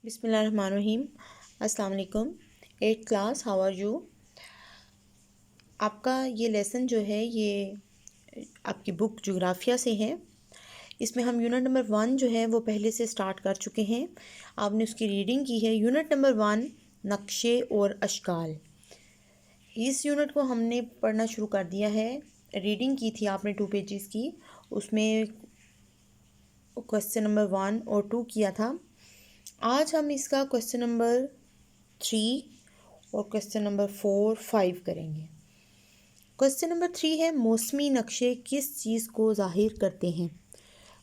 بسم اللہ الرحمن الرحیم۔ السلام علیکم۔ 8th class, how are you? آپ کا یہ لیسن جو ہے یہ آپ کی بک جغرافیہ سے ہے۔ اس میں ہم یونٹ نمبر 1 جو ہے وہ پہلے سے سٹارٹ کر چکے ہیں، آپ نے اس کی ریڈنگ کی ہے۔ یونٹ نمبر 1 نقشے اور اشکال، اس یونٹ کو ہم نے پڑھنا شروع کر دیا ہے۔ ریڈنگ کی تھی آپ نے 2 پیجز کی، اس میں کویسچن نمبر 1 اور 2 کیا تھا۔ آج ہم اس کا کویسچن نمبر 3 اور کویسچن نمبر 4 5 کریں گے۔ کویسچن نمبر 3 ہے، موسمی نقشے کس چیز کو ظاہر کرتے ہیں؟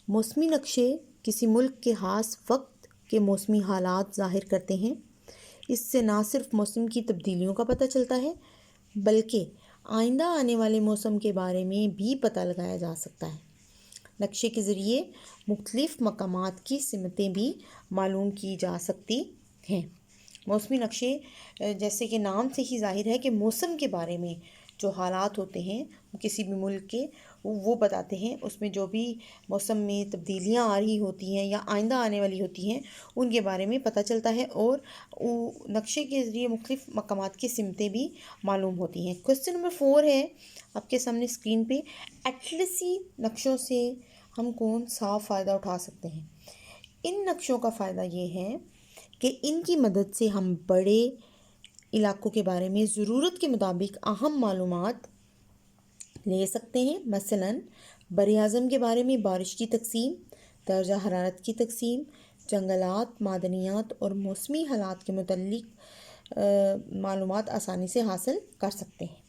موسمی نقشے کسی ملک کے خاص وقت کے موسمی حالات ظاہر کرتے ہیں۔ اس سے نہ صرف موسم کی تبدیلیوں کا پتہ چلتا ہے بلکہ آئندہ آنے والے موسم کے بارے میں بھی پتہ لگایا جا سکتا ہے۔ نقشے کے ذریعے مختلف مقامات کی سمتیں بھی معلوم کی جا سکتی ہیں۔ موسمی نقشے جیسے کہ نام سے ہی ظاہر ہے کہ موسم کے بارے میں جو حالات ہوتے ہیں کسی بھی ملک کے وہ بتاتے ہیں، اس میں جو بھی موسم میں تبدیلیاں آ رہی ہوتی ہیں یا آئندہ آنے والی ہوتی ہیں ان کے بارے میں پتہ چلتا ہے، اور نقشے کے ذریعے مختلف مقامات کی سمتیں بھی معلوم ہوتی ہیں۔ کویسچن نمبر 4 ہے آپ کے سامنے اسکرین پہ، اٹلسی نقشوں سے ہم کون سا فائدہ اٹھا سکتے ہیں؟ ان نقشوں کا فائدہ یہ ہے کہ ان کی مدد سے ہم بڑے علاقوں کے بارے میں ضرورت کے مطابق اہم معلومات لے سکتے ہیں۔ مثلاً براعظم کے بارے میں بارش کی تقسیم، درجہ حرارت کی تقسیم، جنگلات، معدنیات اور موسمی حالات کے متعلق معلومات آسانی سے حاصل کر سکتے ہیں۔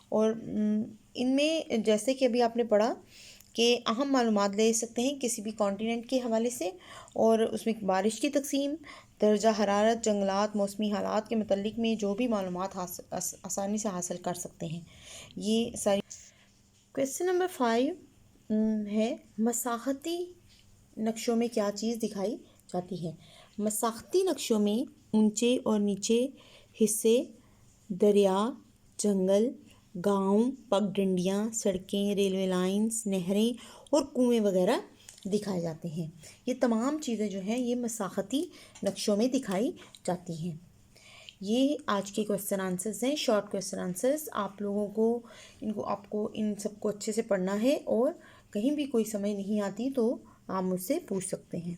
اور ان میں جیسے کہ ابھی آپ نے پڑھا کہ اہم معلومات لے سکتے ہیں کسی بھی کانٹیننٹ کے حوالے سے، اور اس میں بارش کی تقسیم، درجہ حرارت، جنگلات، موسمی حالات کے متعلق میں جو بھی معلومات آسانی سے حاصل کر سکتے ہیں یہ ساری۔ کویسچن نمبر 5 ہے، مساحتی نقشوں میں کیا چیز دکھائی جاتی ہے؟ مساحتی نقشوں میں اونچے اور نیچے حصے، دریا، جنگل، گاؤں، پگڈنڈیاں، سڑکیں، ریلوے لائنز، نہریں اور کنویں وغیرہ دکھائے جاتے ہیں۔ یہ تمام چیزیں جو ہیں یہ مساحتی نقشوں میں دکھائی جاتی ہیں۔ یہ آج کے کویسچن آنسرز ہیں، شارٹ کویسچن آنسرز۔ آپ لوگوں کو آپ کو ان سب کو اچھے سے پڑھنا ہے، اور کہیں بھی کوئی سمجھ نہیں آتی تو آپ مجھ سے پوچھ سکتے ہیں۔